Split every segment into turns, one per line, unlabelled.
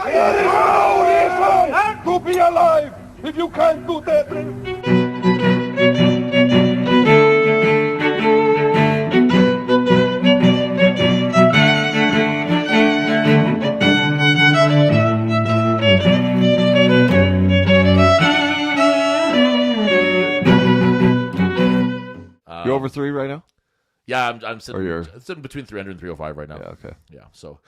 Beautiful to be alive. If you can't do that.
You over 3 right now?
Yeah, I'm sitting between 300 and 305 right now.
Yeah, okay.
Yeah, so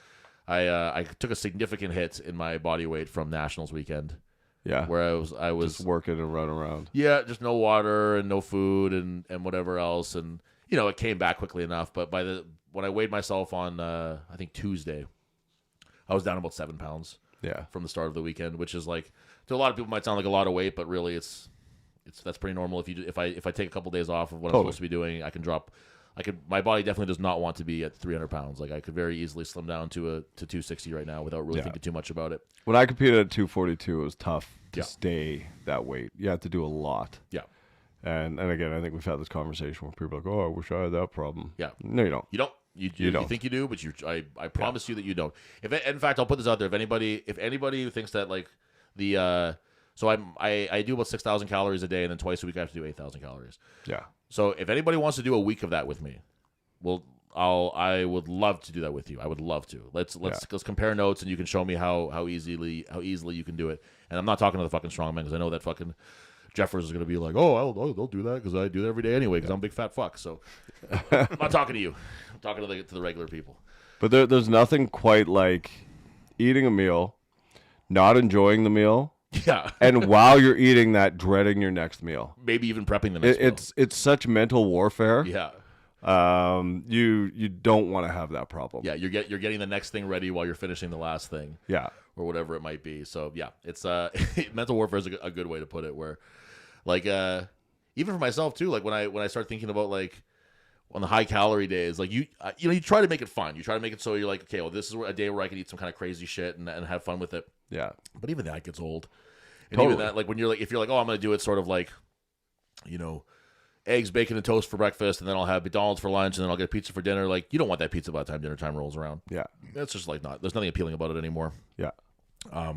I took a significant hit in my body weight from Nationals weekend.
Yeah,
where I was
just working and running around.
Yeah, just no water and no food and whatever else, and it came back quickly enough. But when I weighed myself on I think Tuesday, I was down about 7 pounds.
Yeah,
from the start of the weekend, which is like to a lot of people might sound like a lot of weight, but really that's pretty normal. If I take a couple days off of what I'm supposed to be doing, I can drop. My body definitely does not want to be at 300 pounds. Like I could very easily slim down to 260 right now without really thinking too much about it.
When I competed at 242, it was tough to stay that weight. You have to do a lot.
Yeah.
And again, I think we've had this conversation where people are like, "Oh, I wish I had that problem."
Yeah.
No, you don't.
You don't. You don't. Think you do, but I promise you that you don't. In fact, I'll put this out there. If anybody who thinks that like so I do about 6,000 calories a day, and then twice a week I have to do 8,000 calories.
Yeah.
So if anybody wants to do a week of that with me, I would love to do that with you. I would love to. Let's compare notes, and you can show me how easily you can do it. And I'm not talking to the fucking strongman because I know that fucking Jeffers is going to be like, oh, they'll do that because I do that every day anyway because I'm a big fat fuck. So I'm not talking to you. I'm talking to the regular people.
But there's nothing quite like eating a meal, not enjoying the meal.
Yeah.
And while you're eating that, dreading your next meal.
Maybe even prepping the next meal.
It's such mental warfare.
Yeah.
You don't want to have that problem.
Yeah, you're getting the next thing ready while you're finishing the last thing.
Yeah.
Or whatever it might be. So yeah, it's mental warfare is a good way to put it. Where, like, even for myself too. Like when I start thinking about like on the high calorie days, like you try to make it fun. You try to make it so you're like, okay, well, this is a day where I can eat some kind of crazy shit and have fun with it.
Yeah.
But even that gets old. And even that, like when you're like, if you're like, oh, I'm gonna do it sort of like, eggs, bacon, and toast for breakfast, and then I'll have McDonald's for lunch, and then I'll get pizza for dinner. Like, you don't want that pizza by the time dinner time rolls around.
Yeah.
It's just like there's nothing appealing about it anymore.
Yeah.
A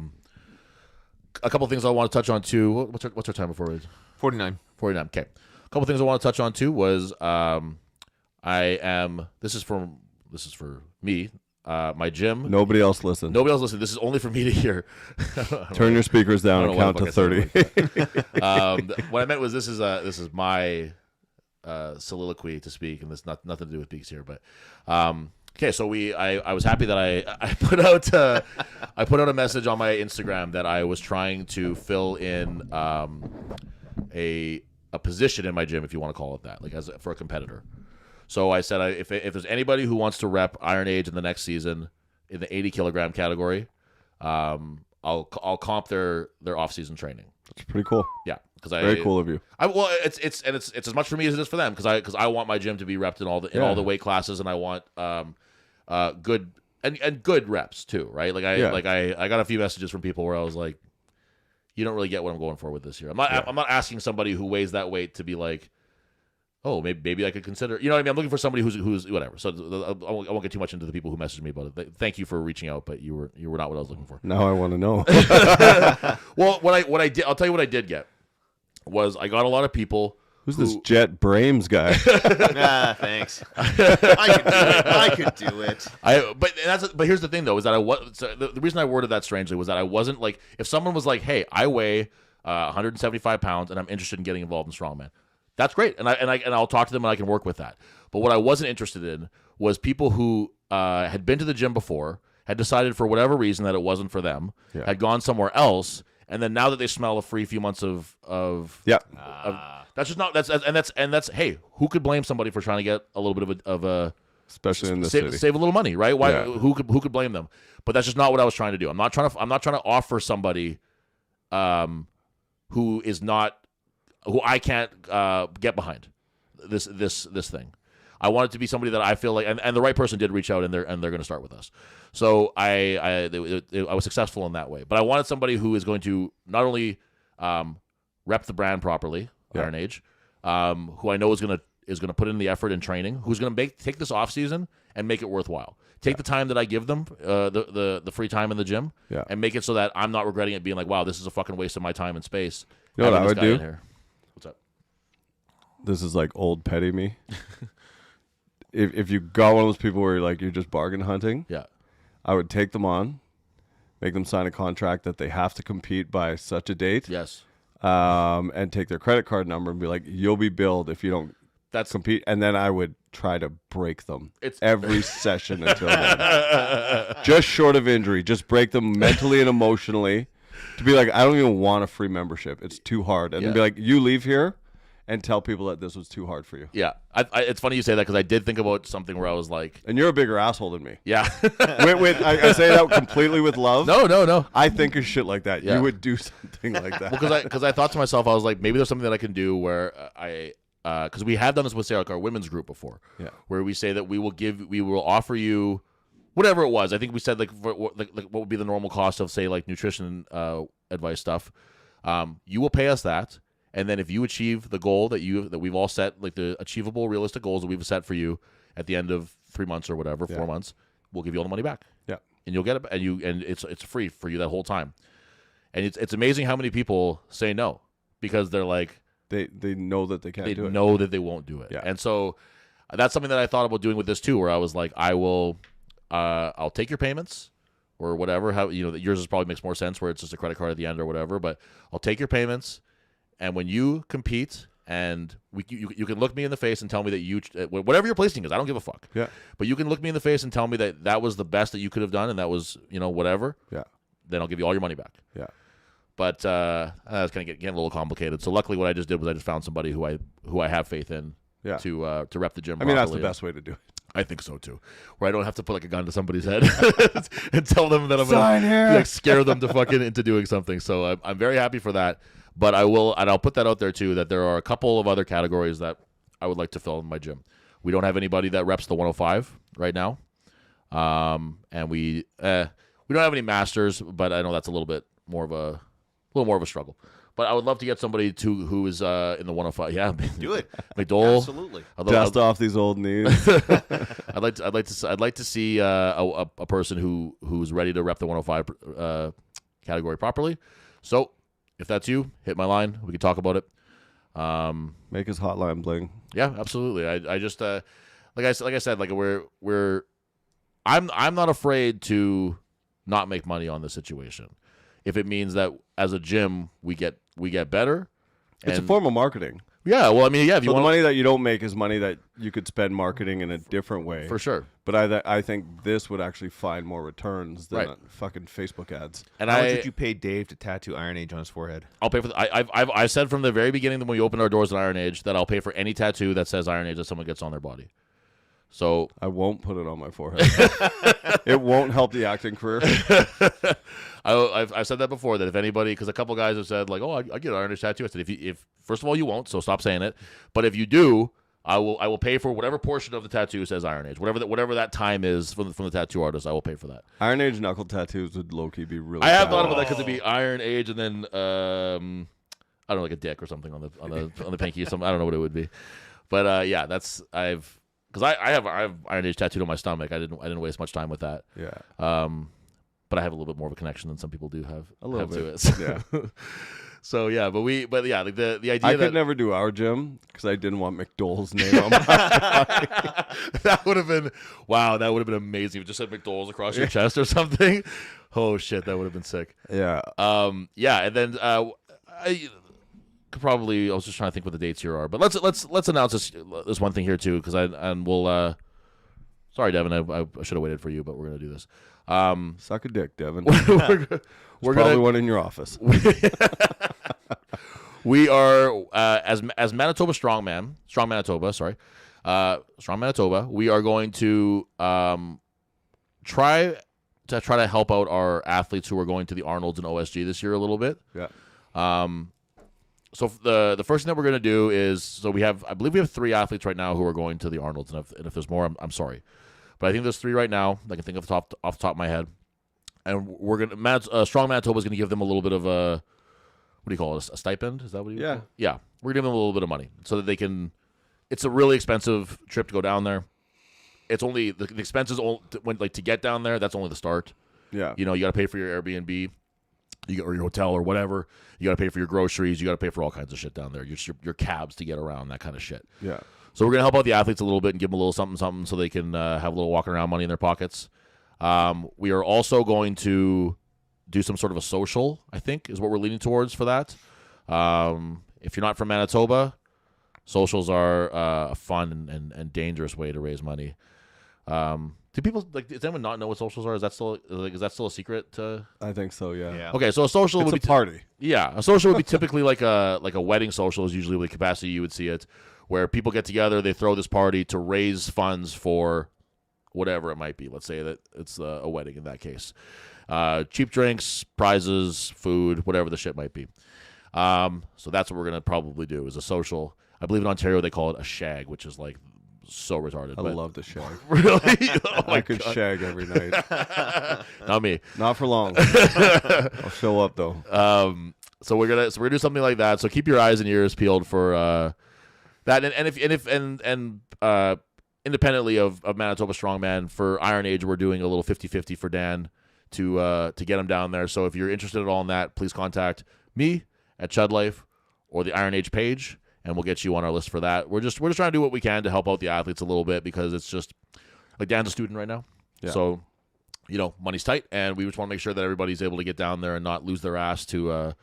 couple of things I want to touch on too. What's our time before we?
49.
Okay. A couple of things I want to touch on too was this is for me. My gym.
Nobody else listen.
This is only for me to hear.
Turn your speakers down and count to 30.
What I meant was this is my soliloquy to speak, and there's nothing to do with Beaks here. But okay, so I was happy that I put out a message on my Instagram that I was trying to fill in a position in my gym, if you want to call it that, like for a competitor. So I said, if there's anybody who wants to rep Iron Age in the next season in the 80 kilogram category, I'll comp their off season training.
That's pretty cool.
Yeah, because
very cool of you.
It's as much for me as it is for them because I want my gym to be repped in all the weight classes, and I want good and good reps too, right? Like I got a few messages from people where I was like, you don't really get what I'm going for with this year. I'm not asking somebody who weighs that weight to be like, oh, maybe I could consider. You know what I mean? I'm looking for somebody who's whatever. So I won't get too much into the people who messaged me about it. Thank you for reaching out, but you were not what I was looking for.
Now I want to know.
Well, what I did, I'll tell you what I did get was I got a lot of people.
Who's this Jet Brames guy?
Thanks. I could do it.
But here's the thing though, is that the reason I worded that strangely was that I wasn't like, if someone was like, hey, I weigh 175 pounds and I'm interested in getting involved in strongman. That's great, and I'll talk to them and I can work with that. But what I wasn't interested in was people who had been to the gym before, had decided for whatever reason that it wasn't for them, had gone somewhere else, and then now that they smell a free few months of that's just not that's hey, who could blame somebody for trying to get a little bit of a
especially in the city,
save a little money, right? Why? Who could blame them? But that's just not what I was trying to do. I'm not trying to offer somebody who I can't get behind this thing. I want it to be somebody that I feel like, and the right person did reach out, and they're going to start with us. So I was successful in that way. But I wanted somebody who is going to not only rep the brand properly, Iron Age, who I know is going to is going to put in the effort in training, who's going to take this off season and make it worthwhile. Take the time that I give them, the free time in the gym, and make it so that I'm not regretting it being like, wow, this is a fucking waste of my time and space.
You know what I would do?
What's up?
This is like old petty me. If you got one of those people where you're just bargain hunting, I would take them on, make them sign a contract that they have to compete by such a date.
Yes.
And take their credit card number and be like, you'll be billed if you don't compete. And then I would try to break them every session until then. Just short of injury. Just break them mentally and emotionally to be like, I don't even want a free membership. It's too hard. And then be like, you leave here and tell people that this was too hard for you.
Yeah. It's funny you say that because I did think about something where I was like...
And you're a bigger asshole than me.
Yeah.
I say that completely with love.
No.
I think of shit like that. Yeah. You would do something like that.
Well, because I thought to myself, I was like, maybe there's something that I can do where because we have done this with, say, like our women's group before, where we say that we will offer you whatever it was. I think we said like what would be the normal cost of, say, like nutrition advice stuff. You will pay us that. And then if you achieve the goal that we've all set, like the achievable, realistic goals that we've set for you at the end of 3 months or whatever, 4 months, we'll give you all the money back.
Yeah,
and you'll get it, and it's free for you that whole time. And it's amazing how many people say no because they're like
they know that they can't do it.
They know that they won't do it.
Yeah.
And so that's something that I thought about doing with this too, where I was like, I'll take your payments or whatever. How yours probably makes more sense where it's just a credit card at the end or whatever. But I'll take your payments. And when you compete, and you can look me in the face and tell me that whatever your placing is, I don't give a fuck.
Yeah.
But you can look me in the face and tell me that was the best that you could have done, and that was whatever.
Yeah.
Then I'll give you all your money back.
Yeah.
But that's kind of getting a little complicated. So luckily, what I just did was I just found somebody who I have faith in.
Yeah.
To rep the gym.
I mean, that's the best way to do it.
I think so too. Where I don't have to put like a gun to somebody's head and tell them that I'm
Sign
gonna
here.
like scare them to fucking into doing something. So I'm very happy for that. But I'll put that out there too, that there are a couple of other categories that I would like to fill in my gym. We don't have anybody that reps the 105 right now. And we don't have any masters, but I know that's a little more of a struggle. But I would love to get somebody who is in the 105. Yeah,
do it.
McDole.
Absolutely.
Dust off these old knees.
I'd like to see a person who's ready to rep the 105 category properly. So if that's you, hit my line. We can talk about it.
Make his hotline bling.
Yeah, absolutely. I just like I said, like I'm not afraid to not make money on this situation if it means that as a gym we get better.
It's a form of marketing.
Yeah, well, I mean, yeah. If you want
the money that you don't make is money that you could spend marketing in a different way.
For sure.
But I think this would actually find more returns than fucking Facebook ads.
And how much did you pay Dave to tattoo Iron Age on his forehead?
I'll pay for. I said from the very beginning when we opened our doors at Iron Age that I'll pay for any tattoo that says Iron Age that someone gets on their body. So
I won't put it on my forehead. It won't help the acting career.
I've said that before, that if anybody, because a couple guys have said like, oh, I get an Iron Age tattoo. I said, if first of all you won't, so stop saying it. But if you do, I will pay for whatever portion of the tattoo says Iron Age, whatever that time is from the tattoo artist. I will pay for that.
Iron Age knuckle tattoos would low key be really.
I have thought about that because it'd be Iron Age and then I don't know, like a dick or something on the pinky or something. I don't know what it would be, but yeah, because I have Iron Age tattooed on my stomach. I didn't waste much time with that.
Yeah.
But I have a little bit more of a connection than some people do have.
A little
bit
to it.
Yeah. So yeah, but yeah, like the idea
I
that
could never do our gym because I didn't want McDole's name on my body.
That would have been amazing. If you just said McDole's across your chest or something. Oh shit, that would have been sick.
Yeah.
Yeah, and then I was just trying to think what the dates here are, but let's announce this one thing here too, because we'll. Sorry, Devin, I should have waited for you, but we're gonna do this.
Suck a dick, Devin.
we're
probably one in your office.
We are as Manitoba Strong Manitoba. Sorry, Strong Manitoba. We are going to try to help out our athletes who are going to the Arnold's and OSG this year a little bit.
Yeah.
So the first thing that we're going to do is, I believe we have 3 athletes right now who are going to the Arnold's, and if there's more, I'm sorry, but I think there's 3 right now that I can think of off the top of my head, and we're gonna Strong Manitoba is going to give them a little bit of a, what do you call it, a stipend? Is that what you?
Yeah.
Call it? Yeah, we're gonna give them a little bit of money so that they can it's a really expensive trip to go down there. It's only the expenses to get down there. That's only the start.
Yeah.
You got to pay for your Airbnb, or your hotel or whatever. You got to pay for your groceries. You got to pay for all kinds of shit down there. Your cabs to get around, that kind of shit.
Yeah.
So we're gonna help out the athletes a little bit and give them a little something, so they can have a little walking around money in their pockets. We are also going to do some sort of a social, I think, is what we're leaning towards for that. If you're not from Manitoba, socials are a fun and dangerous way to raise money. Do people does anyone not know what socials are? Is that still a secret?
I think so. Yeah.
Okay, so a social
It's
would
a
be
party.
Yeah, a social would be typically like a wedding social is usually the capacity you would see it, where people get together, they throw this party to raise funds for whatever it might be. Let's say that it's a wedding in that case. Cheap drinks, prizes, food, whatever the shit might be. So that's what we're gonna probably do is a social. I believe in Ontario they call it a shag, which is like so retarded.
I love to shag.
Really? Oh
I could shag every night.
Not me.
Not for long. I'll show up though.
So we're gonna do something like that. So keep your eyes and ears peeled for that. And independently of Manitoba Strongman, for Iron Age, we're doing a little 50-50 for Dan to get him down there. So if you're interested at all in that, please contact me at Chud Life or the Iron Age page, and we'll get you on our list for that. We're just trying to do what we can to help out the athletes a little bit, because it's just like Dan's a student right now. Yeah. So, money's tight, and we just want to make sure that everybody's able to get down there and not lose their ass to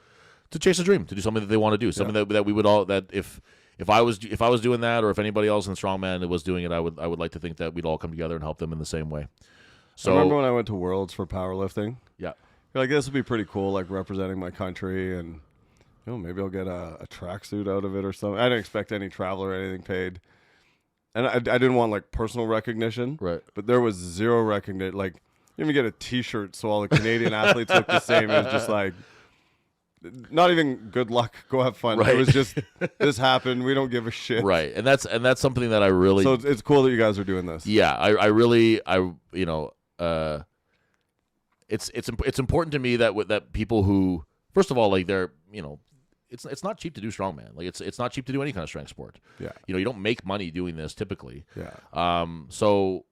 chase a dream, to do something that they want to do, something that we would all, that if I was doing that, or if anybody else in Strongman was doing it, I would like to think that we'd all come together and help them in the same way. So
I remember when I went to Worlds for powerlifting.
Yeah.
You're like, this would be pretty cool, like representing my country, and maybe I'll get a tracksuit out of it or something. I didn't expect any travel or anything paid. And I didn't want like personal recognition.
Right.
But there was zero recognition. Like, you even get a t-shirt so all the Canadian athletes look the same. It was just like, not even good luck, go have fun.
Right.
It was just, this happened, we don't give a shit.
Right. And that's something that I really...
So it's cool that you guys are doing this.
Yeah. It's important to me that people who, first of all, like, they're, it's not cheap to do strongman. Like, it's not cheap to do any kind of strength sport.
Yeah.
You don't make money doing this typically.
Yeah.
So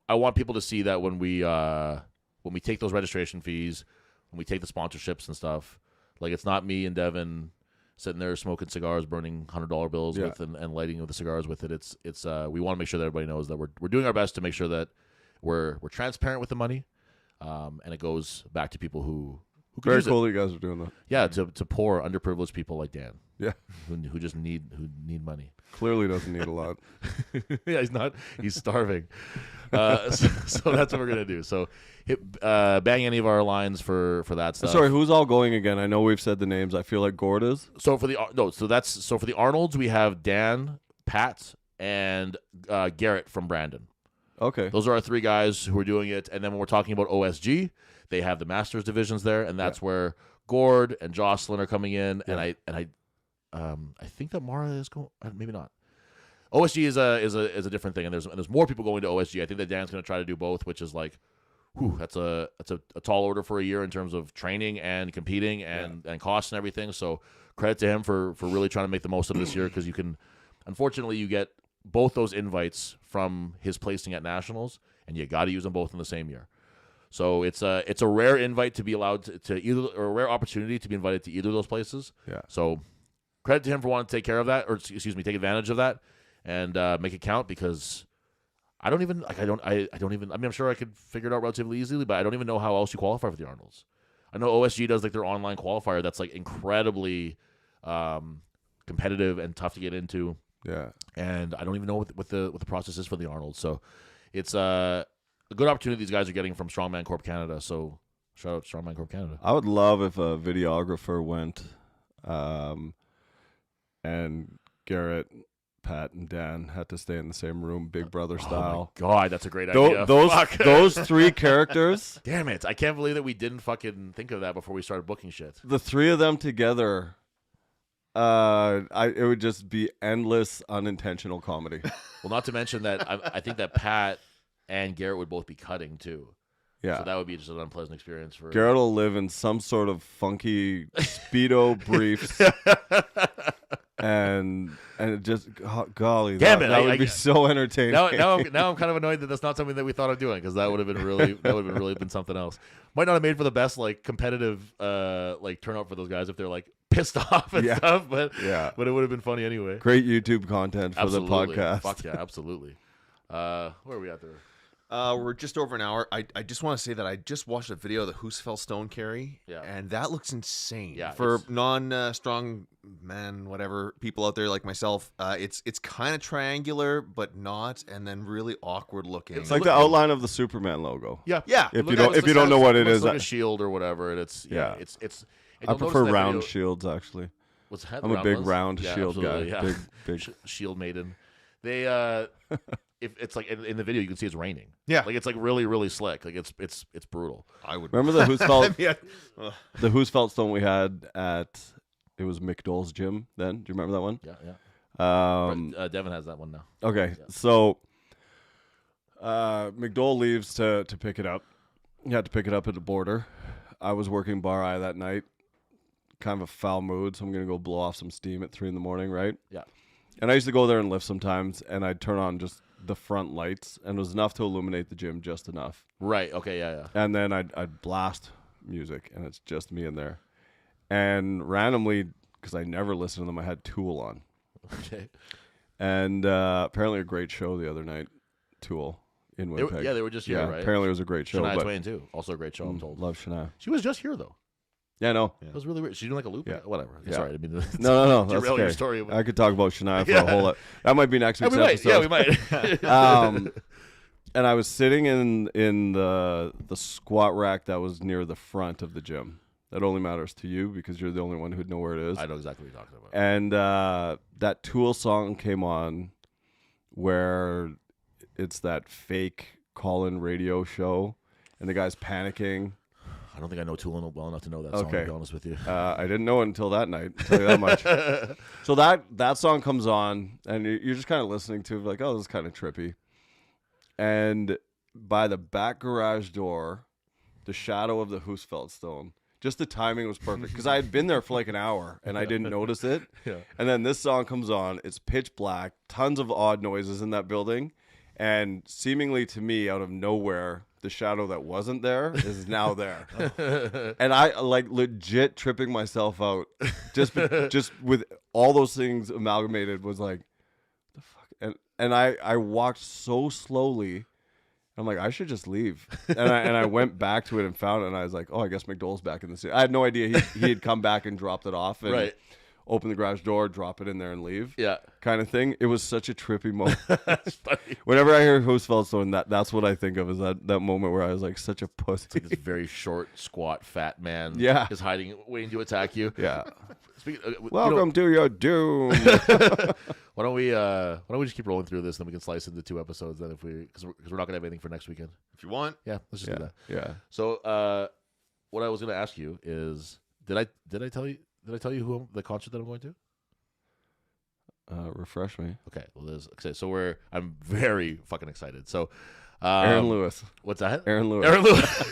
I want people to see that when we take those registration fees, when we take the sponsorships and stuff, like, it's not me and Devin sitting there smoking cigars, burning $100 bills with and lighting the cigars with it. It's we want to make sure that everybody knows that we're doing our best to make sure that we're transparent with the money, and it goes back to people who could
Very
use
cool
it.
that you guys are doing that.
Yeah, to poor, underprivileged people like Dan.
Yeah.
Who just need money.
Clearly doesn't need a lot.
Yeah, he's starving. So that's what we're gonna do. So bang any of our lines for that stuff.
Sorry, who's all going again? I know we've said the names. I feel like Gord is.
So for the Arnolds, we have Dan, Pat, and Garrett from Brandon.
Okay.
Those are our three guys who are doing it. And then when we're talking about OSG, they have the Masters divisions there, and that's where Gord and Jocelyn are coming in. Yeah. And I think that Mara is going. Maybe not. OSG is a different thing, and there's more people going to OSG. I think that Dan's going to try to do both, which is like, that's a tall order for a year in terms of training and competing and costs and everything. So credit to him for really trying to make the most of this year, because unfortunately you get both those invites from his placing at nationals, and you got to use them both in the same year. So it's a rare invite to be allowed to either, or a rare opportunity to be invited to either of those places. Yeah. So credit to him for wanting to take care of that, or take advantage of that, and make it count, because I don't even. I mean, I'm sure I could figure it out relatively easily, but I don't even know how else you qualify for the Arnolds. I know OSG does like their online qualifier that's like incredibly competitive and tough to get into.
Yeah.
And I don't even know what the process is for the Arnolds. So it's a good opportunity these guys are getting from Strongman Corp Canada. So shout out to Strongman Corp Canada.
I would love if a videographer went, and Garrett, Pat, and Dan had to stay in the same room, Big Brother style.
Oh my God, that's a great idea.
Those three characters.
Damn it. I can't believe that we didn't fucking think of that before we started booking shit.
The three of them together, it would just be endless unintentional comedy.
Well, not to mention that I think that Pat and Garrett would both be cutting too.
Yeah.
So that would be just an unpleasant experience for
Garrett will live in some sort of funky Speedo briefs and it just golly,
Damn
that
it,
would be so entertaining.
Now I'm kind of annoyed that that's not something that we thought of doing, because that would have been really been something else. Might not have made for the best like competitive like turnout for those guys if they're like pissed off and stuff, but it would have been funny anyway.
Great YouTube content for the podcast.
Fuck yeah, absolutely. Where are we at there?
We're just over an hour. I just want to say that I just watched a video of the Hoosfell Stone carry, and that looks insane.
Yeah,
for non-strong man, whatever people out there like myself, it's kind of triangular, but not, and then really awkward looking.
It's like the outline of the Superman logo.
Yeah.
If you don't know what it is,
like a shield or whatever, and it's it's.
I prefer round shields actually.
What's that?
I'm a big round shield guy.
Yeah.
Big
shield maiden. They if it's like in the video you can see it's raining.
Yeah,
like it's like really really slick. Like it's brutal.
I would
remember the Hoosfeld the Hoosfeld Stone we had at it was McDowell's gym then. Do you remember that one?
Yeah. Devin has that one now.
Okay, so McDowell leaves to pick it up. He had to pick it up at the border. I was working bar eye that night. Kind of a foul mood, so I'm gonna go blow off some steam at 3 a.m, right?
Yeah.
And I used to go there and lift sometimes, and I'd turn on just the front lights, and it was enough to illuminate the gym, just enough.
Right. Okay. Yeah.
And then I'd blast music, and it's just me in there. And randomly, because I never listen to them, I had Tool on.
Okay.
And apparently a great show the other night, Tool in Winnipeg.
They were just here, right?
Apparently it was a great show.
Shania Twain too, also a great show. I'm told.
Love Shania.
She was just here though.
Yeah, no.
It was really weird. She's doing like a loop.
Yeah.
Whatever.
Yeah.
Sorry, I mean,
no. That's
derail
okay.
your story.
I could talk about Shania for a whole lot. That might be next week's episode.
Yeah, we might.
And I was sitting in the squat rack that was near the front of the gym. That only matters to you because you're the only one who'd know where it is.
I know exactly what you're talking about.
And that Tool song came on where it's that fake call-in radio show and the guy's panicking.
I don't think I know Tool well enough to know that song, to be honest with you.
I didn't know it until that night, I'll tell you that much. So that song comes on, and you're just kind of listening to it, like, oh, this is kind of trippy. And by the back garage door, the shadow of the Hoosfeld Stone, just the timing was perfect, because I had been there for like an hour, and I didn't notice it.
Yeah.
And then this song comes on, it's pitch black, tons of odd noises in that building, and seemingly to me, out of nowhere, the shadow that wasn't there is now there. And I like legit tripping myself out just with all those things amalgamated was like, the fuck? And I walked so slowly. I'm like, I should just leave. And I went back to it and found it. And I was like, oh, I guess McDowell's back in the city. I had no idea he had come back and dropped it off and open the garage door, drop it in there and leave. Yeah. Kind of thing. It was such a trippy moment.
That's funny.
Whenever I hear Hoosfeld Stone, that's what I think of, is that moment where I was like such a pussy.
It's like this very short, squat, fat man is hiding, waiting to attack you.
Yeah. Welcome to your doom.
Why don't we just keep rolling through this, and then we can slice into 2 episodes. Then because we're not gonna have anything for next weekend.
If you want,
let's just do that.
Yeah.
So what I was gonna ask you is, did I tell you who the concert that I'm going to?
Refresh me.
Okay. Well, I'm very fucking excited. So,
Aaron Lewis.
What's that?
Aaron Lewis.
Aaron Lewis.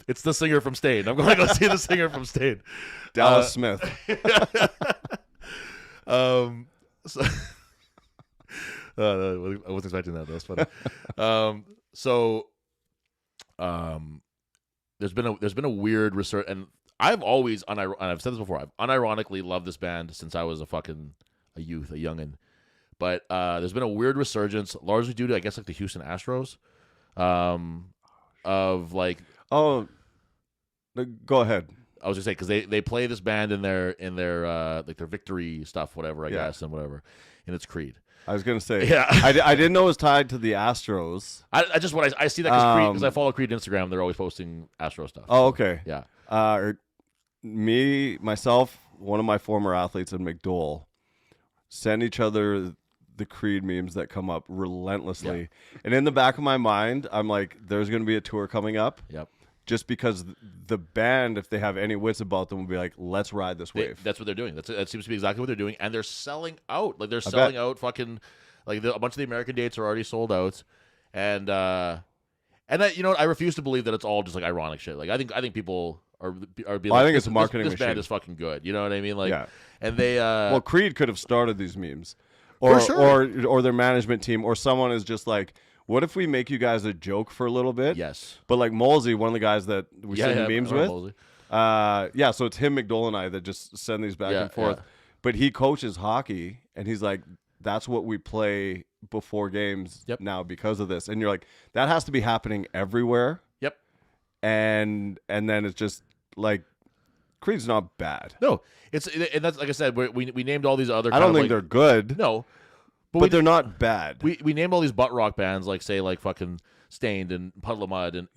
It's the singer from Stain. I'm going to go see the singer from Stain.
Dallas Smith.
So, I wasn't expecting that. That was funny. There's been a weird research, and I've always, and I've said this before, I've unironically loved this band since I was a youngin'. But there's been a weird resurgence, largely due to, I guess, like the Houston Astros, of like.
Oh, go ahead.
I was gonna say, because they play this band in their like their victory stuff, whatever, I guess, and whatever, and it's Creed.
I was gonna say,
yeah,
I didn't know it was tied to the Astros.
I just I see that because I follow Creed on Instagram. They're always posting Astro stuff.
Oh, okay.
Yeah.
Myself, one of my former athletes in McDowell, send each other the Creed memes that come up relentlessly. Yeah. And in the back of my mind, I'm like, there's going to be a tour coming up.
Yep.
Just because the band, if they have any wits about them, will be like, let's ride this wave.
That's what they're doing. That seems to be exactly what they're doing. And they're selling out. Like, they're selling out fucking, like, a bunch of the American dates are already sold out. And I refuse to believe that it's all just, like, ironic shit. Like, I think people or be
Well, I
like,
think it's a marketing
this band
machine.
is fucking good. You know what I mean? Like,
Yeah.
and they
Well, Creed could have started these memes,
For
or
sure.
or their management team, or someone is just like, what if we make you guys a joke for a little bit?
yes,
But like Molsey, one of the guys that we send the memes
I
with,
remember Mosley.
yeah, so it's him, McDowell, and I that just send these back and forth.
Yeah.
But he coaches hockey, and he's like, that's what we play before games
Yep.
now because of this. And you're like, that has to be happening everywhere.
Yep.
And then it's just like, Creed's not bad.
No, and that's like I said. We named all these other.
I don't think they're good.
No,
but they're not bad.
We named all these butt rock bands like say like fucking Stained and Puddle of Mud and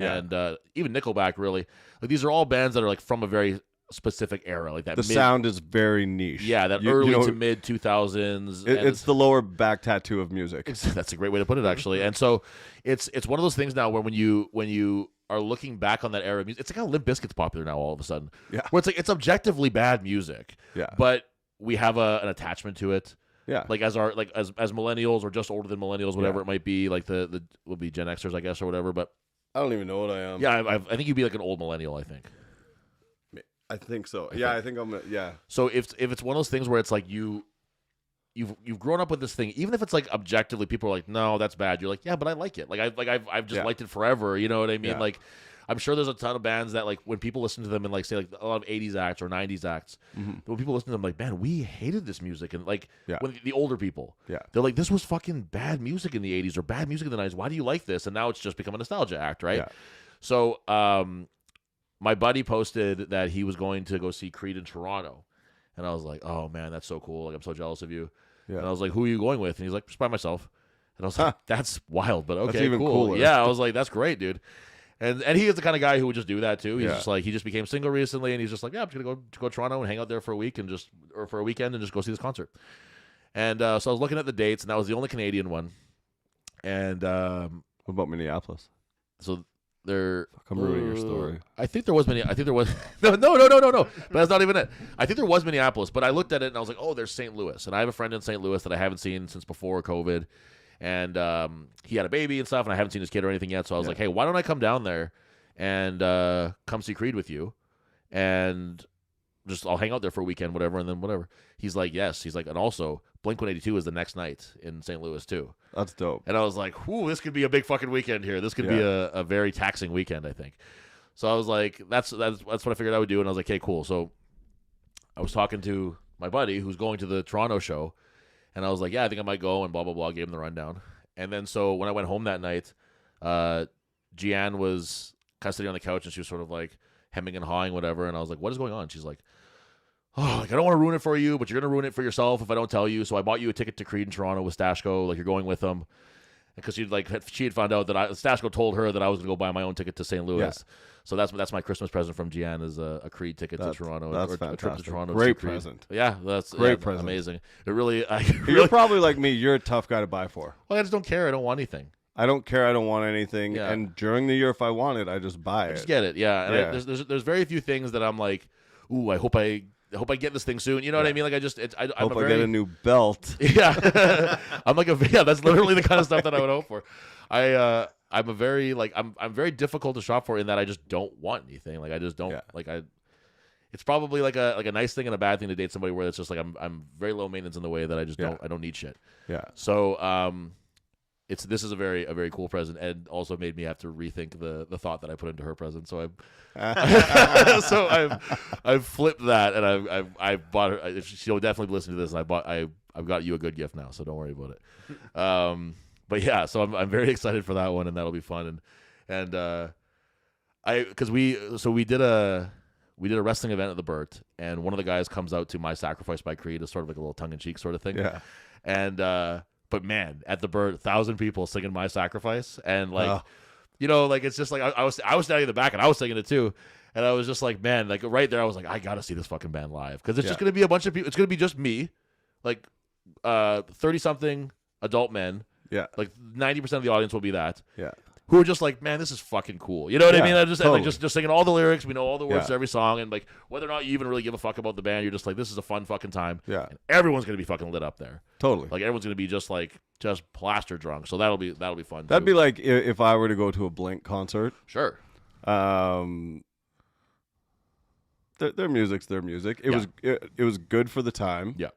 even Nickelback. Really, like these are all bands that are like from a very specific era, like that.
The sound is very niche.
Yeah, that early to mid 2000s.
It's the lower back tattoo of music.
That's a great way to put it, actually. And so it's one of those things now where when you are looking back on that era of music, it's like how Limp Bizkit's popular now all of a sudden.
Yeah.
Where it's like it's objectively bad music.
Yeah.
But we have an attachment to it.
Yeah.
Like as millennials or just older than millennials, whatever it might be, like the will be Gen Xers, I guess, or whatever. But
I don't even know what I am.
yeah, I think you'd be like an old millennial, I think.
I think so. I think I'm. Yeah.
So if it's one of those things where it's like you've grown up with this thing, even if it's like objectively people are like, no, that's bad. You're like, yeah, but I like it. I've just liked it forever. You know what I mean?
Yeah.
Like, I'm sure there's a ton of bands that like when people listen to them and like say like a lot of 80s acts or 90s acts, when people listen to them like, man, we hated this music, and like when the older people, they're like, this was fucking bad music in the 80s or bad music in the 90s. Why do you like this? And now it's just become a nostalgia act, right?
Yeah.
So my buddy posted that he was going to go see Creed in Toronto. And I was like, oh, man, that's so cool. Like, I'm so jealous of you.
Yeah.
And I was like, who are you going with? And he's like, just by myself. And I was like, that's wild, but okay,
That's even
cool.
cooler.
Yeah, I was like, that's great, dude. And he is the kind of guy who would just do that, too. He's
Yeah.
just like, he just became single recently, and he's just like, yeah, I'm just going to go to Toronto and hang out there for a week or for a weekend and just go see this concert. And so I was looking at the dates, and that was the only Canadian one. And
What about Minneapolis?
so there.
I'm ruining your story.
I think there was no. But that's not even it. I think there was Minneapolis, but I looked at it and I was like, oh, there's St. Louis, and I have a friend in St. Louis that I haven't seen since before COVID, and he had a baby and stuff, and I haven't seen his kid or anything yet. So I was like, hey, why don't I come down there and come see Creed with you, and just I'll hang out there for a weekend, whatever, and then whatever. He's like, yes. He's like, and also Blink-182 is the next night in St. Louis too.
That's dope.
And I was like, "Ooh, this could be a big fucking weekend here. This could be a very taxing weekend, I think." So I was like, "That's what I figured I would do." And I was like, "Okay, cool." So I was talking to my buddy who's going to the Toronto show, and I was like, "Yeah, I think I might go." And blah blah blah. Gave him the rundown. And then so when I went home that night, Gianne was kind of sitting on the couch, and she was sort of like hemming and hawing, whatever. And I was like, "What is going on?" She's like, oh, like I don't want to ruin it for you, but you're gonna ruin it for yourself if I don't tell you. So I bought you a ticket to Creed in Toronto with Stashko. Like you're going with them, because she had found out that Stashko told her that I was gonna go buy my own ticket to St. Louis. Yeah. So that's my Christmas present from Gianne is a Creed ticket to Toronto.
That's
or
fantastic.
a trip to Toronto.
Great
to see
present.
Creed. Yeah, that's
great present.
Amazing. It really.
You're probably like me. You're a tough guy to buy for.
Well, I just don't care. I don't want anything.
I don't care. I don't want anything.
Yeah.
And during the year, if I want it, I just buy it.
Just get it. Yeah. And there's very few things that I'm like, ooh, I hope I get this thing soon. You know what I mean? Like I get
a new belt.
Yeah, that's literally the kind of stuff that I would hope for. I'm very difficult to shop for in that I just don't want anything. Like I just don't It's probably like a nice thing and a bad thing to date somebody where it's just like I'm very low maintenance in the way that I just don't need shit.
Yeah.
So this is a very cool present, and also made me have to rethink the thought that I put into her present. So I've flipped that, and I've bought her. She'll definitely listen to this, and I've got you a good gift now, so don't worry about it. But yeah, so I'm very excited for that one, and that'll be fun. And we did a wrestling event at the Burt, and one of the guys comes out to My Sacrifice by Creed as sort of like a little tongue in cheek sort of thing.
Yeah.
And but man, at the Burt, 1,000 people singing My Sacrifice, and like, like it's just like I was standing in the back and I was singing it too, and I was just like, man, like right there, I was like, I gotta see this fucking band live, because it's just gonna be a bunch of people. It's gonna be just me, like 30-something adult men.
Yeah,
like 90% of the audience will be that.
Yeah.
Who are just like, man, this is fucking cool. You know what I mean? I just
totally.
like just singing all the lyrics. We know all the words to every song, and like whether or not you even really give a fuck about the band, you're just like, this is a fun fucking time.
Yeah.
And everyone's gonna be fucking lit up there.
Totally.
Like everyone's gonna be just plaster drunk. So that'll be fun.
That'd be like if I were to go to a Blink concert.
Sure.
their music's their music. It was good for the time.
Yeah.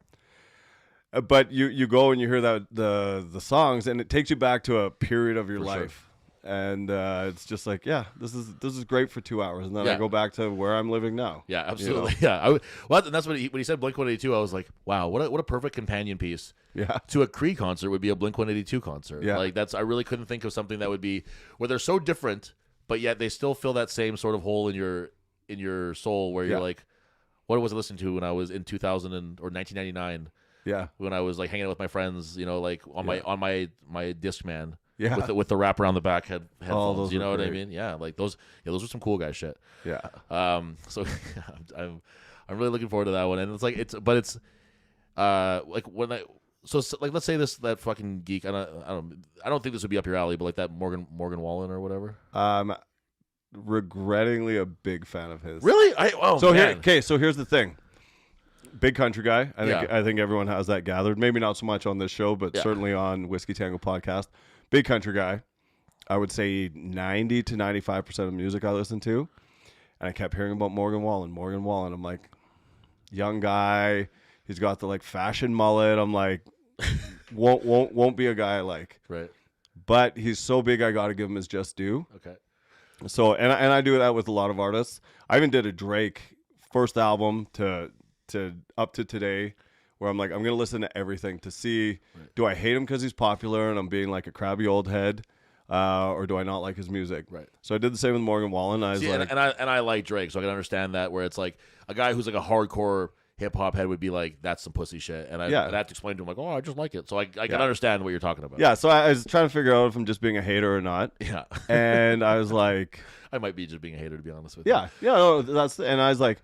But you go and you hear that the songs, and it takes you back to a period of your life. And it's just like, yeah, this is great for 2 hours, and then I go back to where I'm living now.
Yeah, absolutely. You know? Yeah, and that's when he said Blink-182. I was like, wow, what a perfect companion piece.
Yeah.
To a Creed concert would be a Blink-182 concert.
Yeah.
Like I really couldn't think of something that would be where they're so different, but yet they still fill that same sort of hole in your soul where you're like, what was I listening to when I was in 2000 or 1999?
Yeah.
When I was like hanging out with my friends, you know, like on my Discman.
Yeah.
With the wrap around the back headphones,
those
you know
were
what I
great.
mean? Yeah, like those were some cool guy shit.
Yeah.
So I'm really looking forward to that one, and it's like like when like let's say that fucking geek. I don't think this would be up your alley, but like that Morgan Wallen or whatever.
Regrettingly a big fan of his.
Really? So
here's the thing. Big country guy. I think everyone has that gathered. Maybe not so much on this show, but certainly on Whiskey Tango podcast. Big country guy. I would say 90 to 95% of music I listen to. And I kept hearing about Morgan Wallen. I'm like, young guy. He's got the like fashion mullet. I'm like, won't be a guy I like.
Right.
But he's so big, I got to give him his just due.
Okay.
So and I do that with a lot of artists. I even did a Drake first album to up to today, where I'm like, I'm gonna listen to everything to see, do I hate him because he's popular and I'm being like a crabby old head, or do I not like his music?
Right.
So I did the same with Morgan Wallen.
I like Drake, so I can understand that, where it's like a guy who's like a hardcore hip hop head would be like, that's some pussy shit, and I'd have to explain to him like, oh, I just like it. So I can understand what you're talking about.
Yeah. So I was trying to figure out if I'm just being a hater or not.
Yeah.
And I was like,
I might be just being a hater, to be honest with
you.
Yeah.
No, and I was like,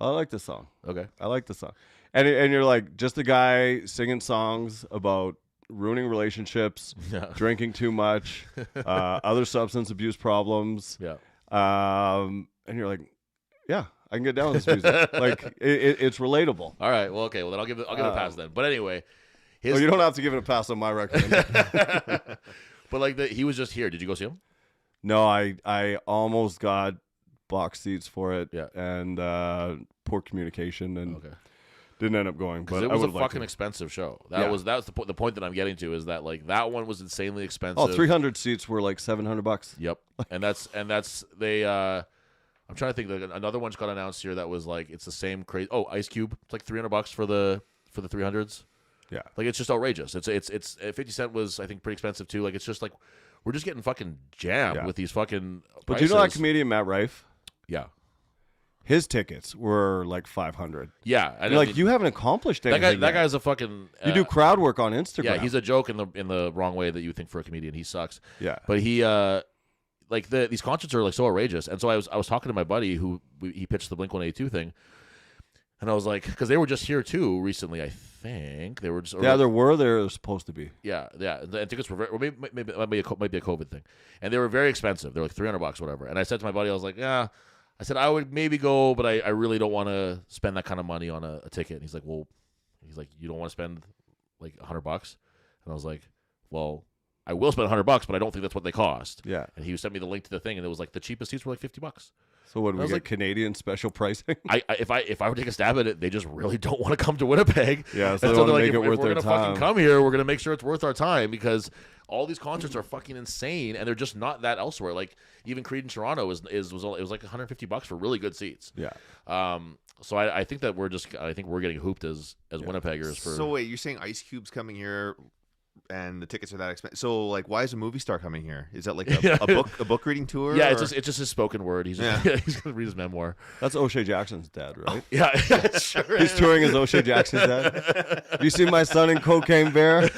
oh, I like this song.
Okay.
I like this song. And you're like, just a guy singing songs about ruining relationships, drinking too much, other substance abuse problems.
Yeah.
And you're like, yeah, I can get down with this music. Like it's relatable.
All right. Well, okay. Well, then I'll give it a pass then. But anyway,
you don't have to give it a pass on my recommendation.
But like he was just here. Did you go see him?
No, I almost got box seats for it.
Yeah.
And poor communication and. Okay. Didn't end up going, but
it was a fucking expensive show. That was the point that I'm getting to, is that like that one was insanely expensive.
Oh, 300 seats were like $700.
Yep, and that's they. I'm trying to think. Like, another one just got announced here that was like it's the same crazy. Oh, Ice Cube. It's like $300 for the 300s.
Yeah,
like it's just outrageous. It's 50 Cent was, I think, pretty expensive too. Like it's just like we're just getting fucking jammed with these fucking.
But
prices.
Do you know that comedian Matt Rife?
Yeah.
His tickets were like $500.
Yeah,
you haven't accomplished anything.
That guy's a fucking.
You do crowd work on Instagram.
Yeah, he's a joke in the wrong way that you think for a comedian. He sucks.
Yeah,
but he these concerts are like so outrageous, and so I was talking to my buddy he pitched the Blink-182 thing, and I was like, because they were just here too recently. I think they were just.
They were supposed to be.
Yeah, and tickets were maybe it might be a COVID thing, and they were very expensive. They're like $300, whatever. And I said to my buddy, I was like, yeah. I said, I would maybe go, but I really don't want to spend that kind of money on a ticket. And he's like, you don't want to spend like $100? And I was like, well, I will spend $100, but I don't think that's what they cost.
Yeah.
And he sent me the link to the thing, and it was like the cheapest seats were like $50.
So what, we get
like,
Canadian special pricing?
If I would take a stab at it, they just really don't want to come to Winnipeg.
Yeah, so they're like, if we're going to
fucking come here, we're going to make sure it's worth our time, because all these concerts are fucking insane, and they're just not that elsewhere. Like even Creed in Toronto was like $150 for really good seats.
Yeah.
So I think that we're getting hooped as Winnipeggers for.
So wait, you're saying Ice Cube's coming here, and the tickets are that expensive? So like, why is a movie star coming here? Is that like a book reading tour?
Yeah, it's just his spoken word. He's he's gonna read his memoir.
That's O'Shea Jackson's dad, right?
Yeah, it sure
He's touring as O'Shea Jackson's dad. You see my son in Cocaine Bear?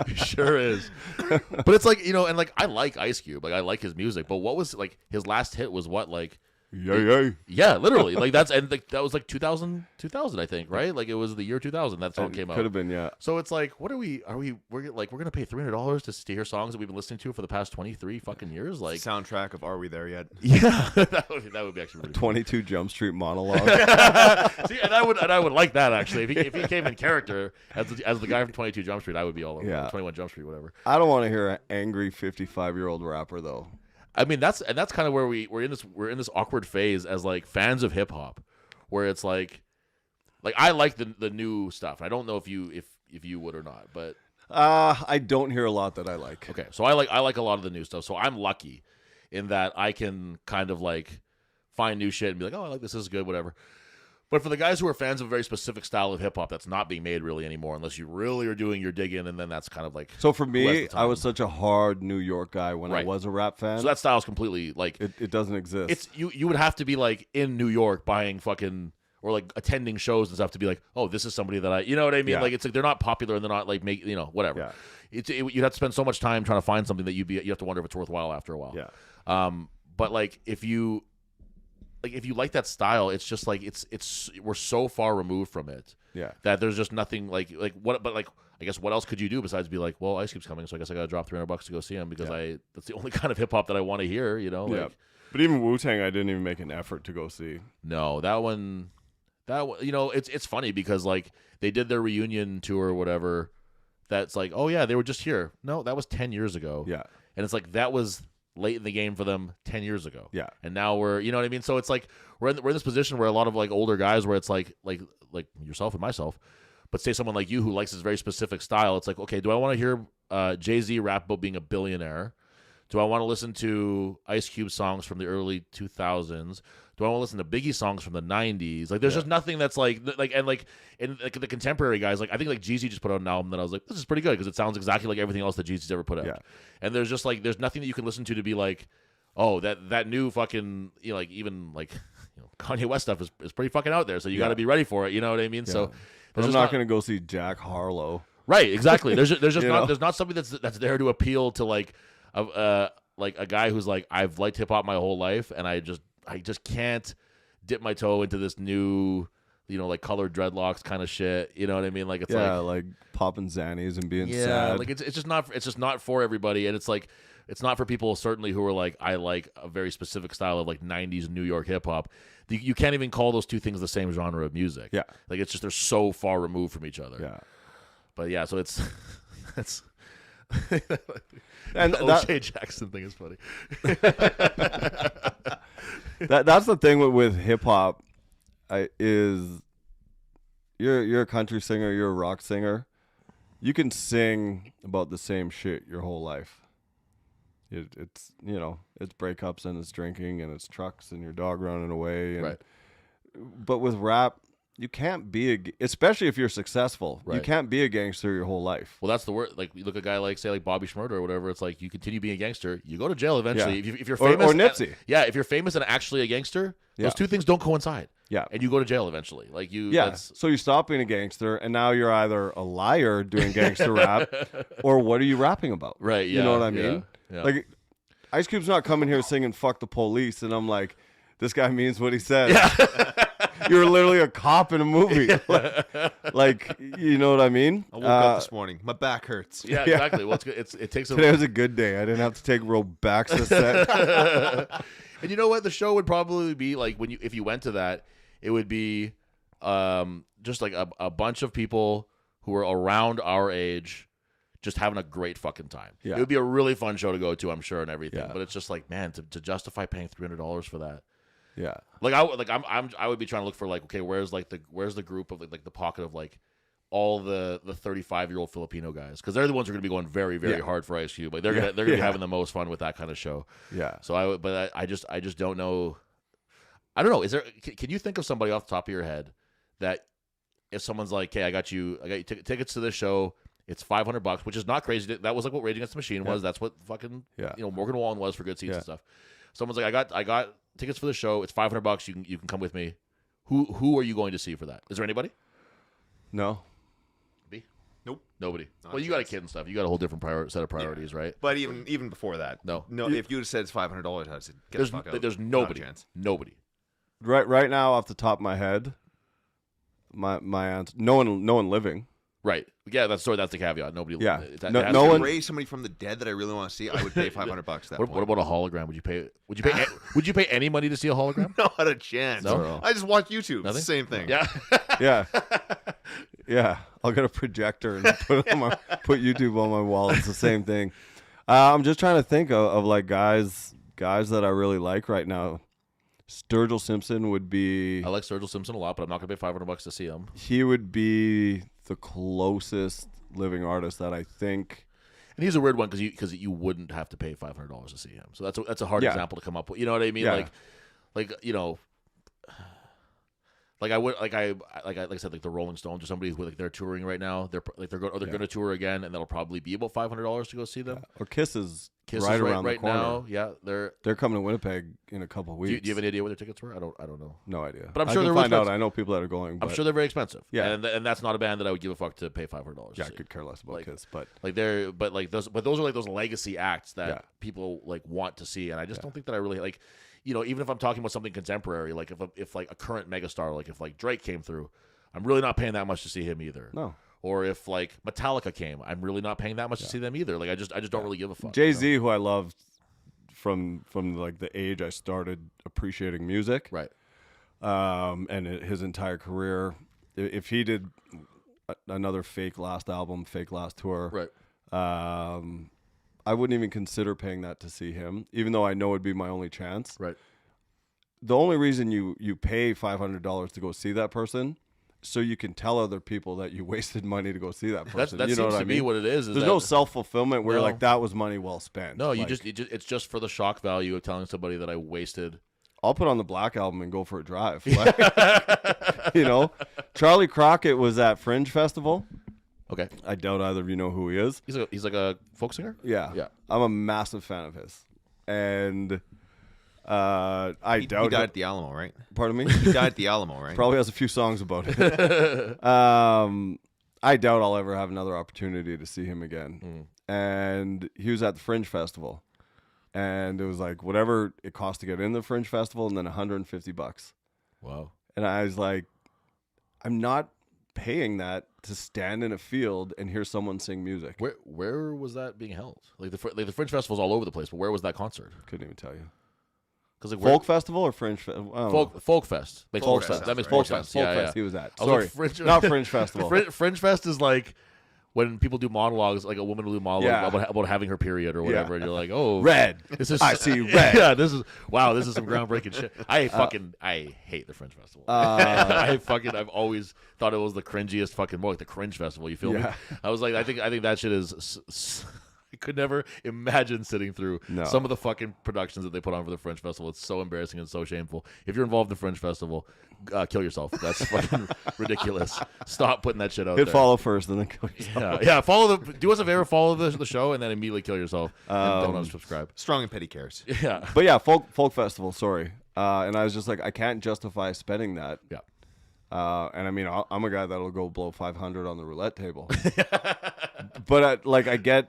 He sure is. But it's like, and like I like Ice Cube, like I like his music. But what was like his last hit was what, like. Yeah, literally. Like that was like 2000, I think, right? Like it was the year 2000 that song came out.
Could have been, yeah.
So it's like, we're gonna pay $300 to hear songs that we've been listening to for the past 23 fucking years, like
soundtrack of Are We There Yet?
Yeah, that would be actually really
22 Jump Street monologue.
See, and I would like that actually. If he came in character as the guy from 22 Jump Street, I would be all over. 21 Jump Street, whatever.
I don't want to hear an angry 55-year-old rapper though.
I mean, that's kind of where we're in this awkward phase as like fans of hip hop, where it's like I like the new stuff. I don't know if you would or not, but
I don't hear a lot that I like.
okay. So I like a lot of the new stuff. So I'm lucky in that I can kind of like find new shit and be like, oh, I like this is good, whatever. But for the guys who are fans of a very specific style of hip hop that's not being made really anymore, unless you really are doing your digging, and then that's kind of like.
So for me, I was such a hard New York guy when I
Right.
was a rap fan.
So that style is completely like
it doesn't exist.
it's you would have to be like in New York buying fucking or like attending shows and stuff to be like, oh, this is somebody that I, you know what I mean?
Yeah.
Like it's like they're not popular and they're not like whatever.
Yeah.
You'd have to spend so much time trying to find something that you have to wonder if it's worthwhile after a while.
Yeah.
But like if you like that style, it's just like it's we're so far removed from it.
Yeah.
That there's just nothing like what, but like I guess what else could you do besides be like, well, Ice Cube's coming, so I guess I got to drop $300 to go see him because that's the only kind of hip hop that I want to hear, you know? Like,
Yeah. But even Wu-Tang, I didn't even make an effort to go see.
No, that one, it's funny because like they did their reunion tour or whatever. That's like, oh yeah, they were just here. No, that was 10 years ago.
Yeah.
And it's like that was late in the game for them 10 years ago.
Yeah.
And now we're, you know what I mean? So it's like we're in this position where a lot of like older guys where it's like yourself and myself, but say someone like you who likes this very specific style, it's like, okay, do I want to hear Jay-Z rap about being a billionaire? Do I want to listen to Ice Cube songs from the early 2000s? Do I want to listen to Biggie songs from the 90s? Like, there's just nothing that's in the contemporary guys, like, I think like Jeezy just put out an album that I was like, this is pretty good because it sounds exactly like everything else that Jeezy's ever put out.
Yeah.
And there's just like, there's nothing that you can listen to be like, oh, that new fucking, like even like, Kanye West stuff is pretty fucking out there. So you got to be ready for it. You know what I mean?
Yeah.
So
but I'm not going to go see Jack Harlow.
Right. Exactly. There's just
know?
there's not something that's there to appeal to like a guy who's like, I've liked hip hop my whole life and I just can't dip my toe into this new, like colored dreadlocks kind of shit. You know what I mean? Like it's
like popping Xannies and being sad.
Like it's just not for everybody, and it's like it's not for people certainly who are like, I like a very specific style of like 90s New York hip hop. You can't even call those two things the same genre of music.
Yeah.
Like it's just they're so far removed from each other.
Yeah.
But yeah, so it's
and
the O.J. Jackson thing is funny.
That's the thing with hip hop, is you're a country singer, you're a rock singer, you can sing about the same shit your whole life. It's it's breakups and it's drinking and it's trucks and your dog running away. And,
right.
But with rap, you can't be especially if you're successful. Right. You can't be a gangster your whole life.
Well, that's the word. Like you look at a guy like say like Bobby Shmurda or whatever. It's like you continue being a gangster, you go to jail eventually.
Yeah.
If you're famous,
or Nipsey.
If you're famous and actually a gangster, those two things don't coincide.
Yeah,
and you go to jail eventually. Like you.
Yeah. So you stop being a gangster, and now you're either a liar doing gangster rap, or what are you rapping about?
Right. Yeah.
You know what I mean?
Yeah.
Like Ice Cube's not coming here singing "fuck the police," and I'm like, this guy means what he says.
Yeah.
You're literally a cop in a movie. like, you know what I mean?
I woke up this morning. My back hurts.
Yeah, exactly. Well, it takes
Today was a good day. I didn't have to take Robaxa set.
And you know what? The show would probably be like if you went to that, it would be just like a bunch of people who are around our age just having a great fucking time.
Yeah.
It would be a really fun show to go to, I'm sure, and everything.
Yeah.
But it's just like, man, to justify paying $300 for that.
Yeah.
Like I would be trying to look for like, okay, where's the group of like the pocket of like all the 35-year-old Filipino guys, because they're the ones who are going to be going very, very hard for Ice Cube. Like they're gonna be having the most fun with that kind of show.
Yeah.
So I just don't know. I don't know. Can you think of somebody off the top of your head that if someone's like, hey, I got you tickets to this show, it's $500, which is not crazy. That was like what Rage Against the Machine was. That's what fucking Morgan Wallen was for good seats and stuff. Someone's like, I got tickets for the show. It's $500. You can come with me. Who are you going to see for that? Is there anybody?
No.
Me?
Nope.
Nobody.
Not
Well,
a
you got a
chance.
kid and stuff. You got a whole different set of priorities, right?
But even before that,
No.
If you would have said it's $500, I'd said get the fuck out.
There's
Not a
nobody.
chance.
Nobody.
Right now, off the top of my head, my answer, no one living.
Right. Yeah, that's the caveat. Nobody.
Yeah.
No
no one.
Raise somebody from the dead that I really want to see. I would pay $500. That
What about a hologram? Would you pay any money to see a hologram?
Not a chance.
No?
I just watch YouTube.
Nothing?
It's the same thing.
Yeah.
Yeah. Yeah. I'll get a projector and put YouTube on my wall. It's the same thing. I'm just trying to think of like guys guys that I really like right now, Sturgill Simpson would be.
I like Sturgill Simpson a lot, but I'm not gonna pay $500 to see him.
He would be the closest living artist that I think.
And he's a weird one because you wouldn't have to pay $500 to see him. So that's a hard example to come up with. You know what I mean?
Yeah.
Like you know. Like I would, like I said, like the Rolling Stones or somebody who like they're touring right now. They're going to tour again, and that'll probably be about $500 to go see them.
Or Kiss is
Kiss
right
is
around
right
the corner.
now. Yeah,
they're coming to Winnipeg in a couple of weeks.
Do you have any idea what their tickets were? I don't know.
No idea.
But I'm sure
I
they're
can find out.
expensive.
I know people that are going.
I'm sure they're very expensive.
Yeah,
and that's not a band that I would give a fuck to pay $500.
Yeah, I could care less about Kiss, but
those are like those legacy acts that people like want to see, and I just don't think that I really like. You know, even if I'm talking about something contemporary, like if like a current megastar, like if like Drake came through, I'm really not paying that much to see him either.
No.
Or if like Metallica came, I'm really not paying that much to see them either. Like I just don't really give a fuck.
Jay-Z, who I loved from like the age I started appreciating music,
right?
And his entire career, if he did another fake last album, fake last tour,
right?
I wouldn't even consider paying that to see him, even though I know it'd be my only chance.
Right.
The only reason you pay $500 to go see that person, so you can tell other people that you wasted money to go see that person.
That
you know
seems
what
to
I mean?
be what it is.
There's no self-fulfillment where
No.
you're like, that was money well spent.
No,
like,
it's just for the shock value of telling somebody that I wasted.
I'll put on the Black Album and go for a drive. Like, you know, Charlie Crockett was at Fringe Festival.
Okay.
I doubt either of you know who he is.
He's like a folk singer?
Yeah.
Yeah.
I'm a massive fan of his. And
He died
doubt
at the Alamo, right?
Pardon me?
He died at the Alamo, right?
Probably has a few songs about it. I doubt I'll ever have another opportunity to see him again. And he was at the Fringe Festival. And it was like whatever it cost to get in the Fringe Festival and then $150.
Wow.
And I was like, I'm not paying that to stand in a field and hear someone sing music.
Where was that being held? Like the Fringe Festival's all over the place, but where was that concert?
Couldn't even tell you.
Like
Folk Festival or Fringe Festival?
Folk Fest. Makes
Folk
more sense.
Fest,
That makes
right.
more
Folk
sense.
Fest. Folk
Yeah,
Fest. He was at.
I was
Sorry,
like,
not Fringe Festival.
Fringe Fest is like when people do monologues, like a woman will do monologues about having her period or whatever, and you're like, oh,
red.
This is
I see red.
Yeah, this is some groundbreaking shit. I hate the Fringe Festival. I've always thought it was the cringiest fucking more like the Cringe Festival. You feel me? I was like, I think that shit is. I could never imagine sitting through some of the fucking productions that they put on for the Fringe Festival. It's so embarrassing and so shameful. If you're involved in the Fringe Festival, kill yourself. That's fucking ridiculous. Stop putting that shit out there.
Hit follow first and then kill yourself.
Yeah. Do us a favor, follow the show, and then immediately kill yourself. And don't unsubscribe.
Strong and petty cares.
Yeah.
But yeah, folk festival. Sorry, and I was just like, I can't justify spending that.
Yeah.
And I mean, I'm a guy that'll go blow 500 on the roulette table. But I get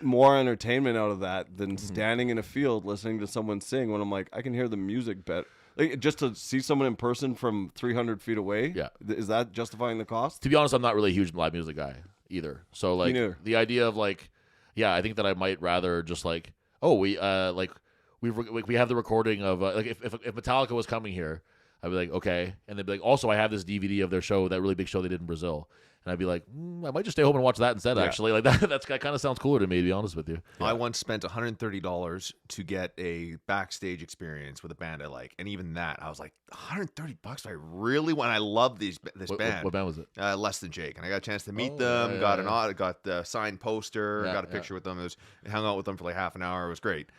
more entertainment out of that than standing in a field listening to someone sing. When I'm like, I can hear the music better. Like, just to see someone in person from 300 feet away.
Yeah.
Is that justifying the cost?
To be honest, I'm not really a huge live music guy either. So like the idea of like, yeah, I think that I might rather just like, oh, we have the recording of like if Metallica was coming here, I'd be like, okay, and they'd be like, also I have this DVD of their show, that really big show they did in Brazil. And I'd be like, I might just stay home and watch that instead. Actually, like that kind of sounds cooler to me, to be honest with you.
I once spent $130 to get a backstage experience with a band I like, and even that, I was like, $130. I really want. I love this band.
What band was it?
Less Than Jake, and I got a chance to meet them. Got the signed poster. Got a picture with them. Hung out with them for like half an hour. It was great.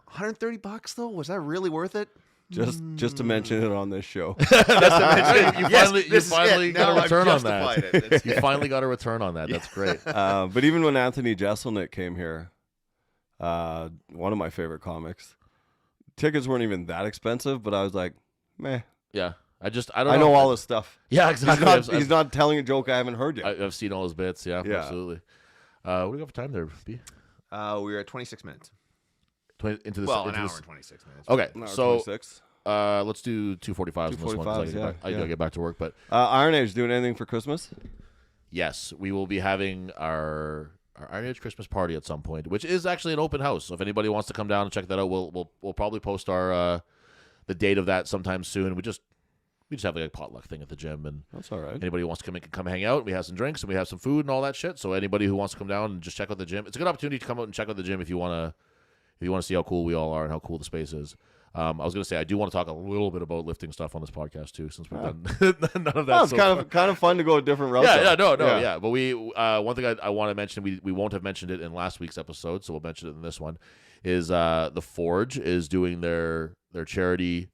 $130 though, was that really worth it?
Just to mention it on this show.
You finally got a return on that. You finally got a return on that. That's great.
But even when Anthony Jeselnik came here, one of my favorite comics, tickets weren't even that expensive, but I was like, meh.
Yeah. I don't
I know all this stuff.
Yeah, exactly.
He's not telling a joke I haven't heard yet.
I've seen all his bits. Yeah. Absolutely. What do we got for time there, B?
We were at 26 minutes.
An hour
and 26 minutes.
Okay, so
26.
Let's do 2:45 on this one.
2:45,
I gotta get back to work, but
Iron Age doing anything for Christmas?
yes, we will be having our Iron Age Christmas party at some point, which is actually an open house. So if anybody wants to come down and check that out, we'll probably post our the date of that sometime soon. We just have like a potluck thing at the gym, and
That's all right.
anybody who wants to come in can come hang out. We have some drinks and we have some food and all that shit. So anybody who wants to come down and just check out the gym, it's a good opportunity to come out and check out the gym if you want if you want to see how cool we all are and how cool the space is. I was going to say I do want to talk a little bit about lifting stuff on this podcast too, since we've done none of that.
It's kind of fun to go a different route.
Yeah. But we one thing I want to mention, we won't have mentioned it in last week's episode, so we'll mention it in this one. Is the Forge is doing their charity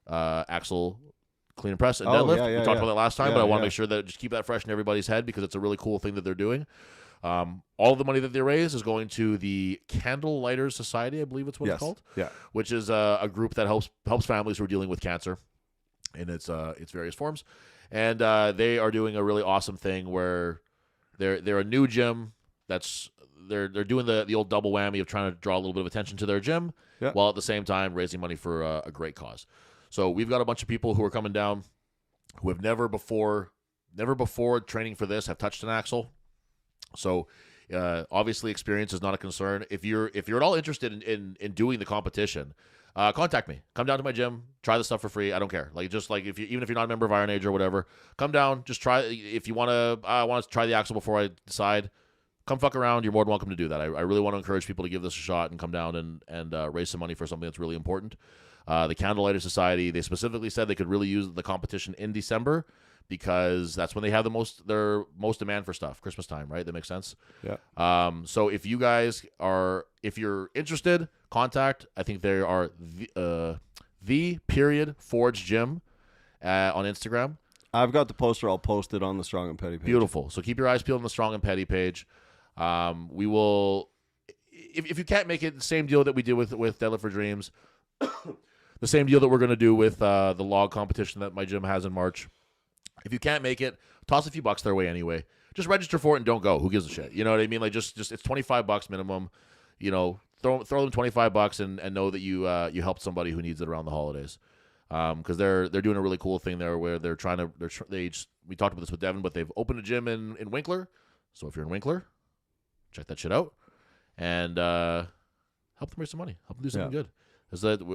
axle clean and press and deadlift. We talked about that last time, but I want to make sure that just keep that fresh in everybody's head because it's a really cool thing that they're doing. All of the money that they raise is going to the Candle Lighters Society, I believe it's what it's called. Yeah, which is a group that helps families who are dealing with cancer in its various forms, and they are doing a really awesome thing where they're a new gym that's they're doing the old double whammy of trying to draw a little bit of attention to their gym while at the same time raising money for a great cause. So we've got a bunch of people who are coming down who have never before training for this have touched an axle. So obviously experience is not a concern. If you're at all interested in doing the competition, contact me. Come down to my gym, try the stuff for free. I don't care. Like just like even if you're not a member of Iron Age or whatever, come down, just try. If you want to try the axle before I decide, come fuck around. You're more than welcome to do that. I really want to encourage people to give this a shot and come down and raise some money for something that's really important. The Candlelighter Society, they specifically said they could really use the competition in December because that's when they have their most demand for stuff. Christmas time, right? That makes sense. Yeah. So if you guys if you're interested, contact. I think they are the Forge Gym on Instagram.
I've got the poster. I'll post it on the Strong and Petty page.
Beautiful. So keep your eyes peeled on the Strong and Petty page. We will, if you can't make it, the same deal that we did with Deadlift for Dreams. The same deal that we're going to do with the log competition that my gym has in March. If you can't make it, toss a few bucks their way anyway. Just register for it and don't go. Who gives a shit? You know what I mean? Like just it's $25 minimum. You know, throw them $25 and know that you helped somebody who needs it around the holidays. Because they're doing a really cool thing there where we talked about this with Devin, but they've opened a gym in Winkler. So if you're in Winkler, check that shit out and help them raise some money. Help them do something good.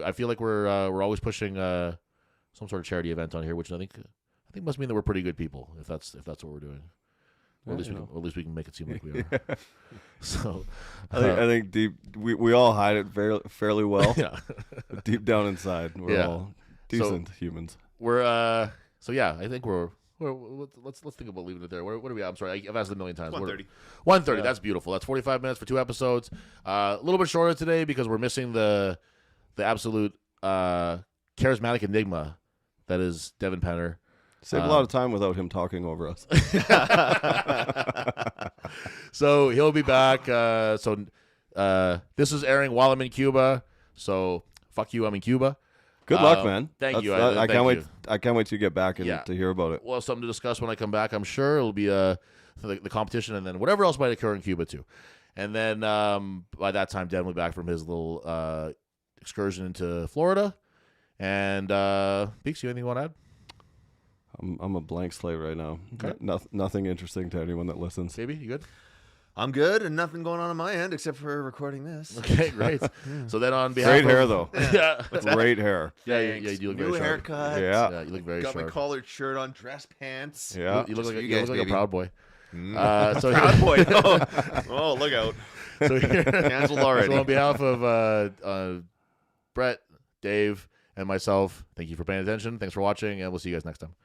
I feel like we're always pushing some sort of charity event on here, which I think must mean that we're pretty good people. If that's what we're doing, or at least we can make it seem like we are. So
I think deep we all hide it fairly well. Yeah, deep down inside, we're all decent humans.
We're I think let's think about leaving it there. What are we at? I'm sorry, I've asked it a million times.
1:30.
1:30. That's beautiful. That's 45 minutes for 2 episodes. A little bit shorter today because we're missing the absolute charismatic enigma that is Devin Penner.
Save a lot of time without him talking over us.
So he'll be back. This is airing while I'm in Cuba. So fuck you, I'm in Cuba.
Good luck, man.
Thank you.
I can't wait. I can't wait to get back and to hear about it.
We'll have something to discuss when I come back. I'm sure it'll be the competition and then whatever else might occur in Cuba too. And then by that time, Devin will be back from his little excursion into Florida. And Beaks, you anything you want to add?
I'm a blank slate right now.
Okay.
Nothing interesting to anyone that listens.
Baby, you good?
I'm good, and nothing going on my end except for recording this.
Okay, great. So then on behalf
great hair though.
Yeah.
Great hair.
Yeah, you look
New
very sharp.
haircut.
Yeah, you look very
Got
sharp.
my collared shirt on, dress pants.
Yeah.
You look like
a
proud boy.
So proud boy. Oh, look out.
So here,
canceled already.
So on behalf of Brett, Dave, and myself, thank you for paying attention. Thanks for watching, and we'll see you guys next time.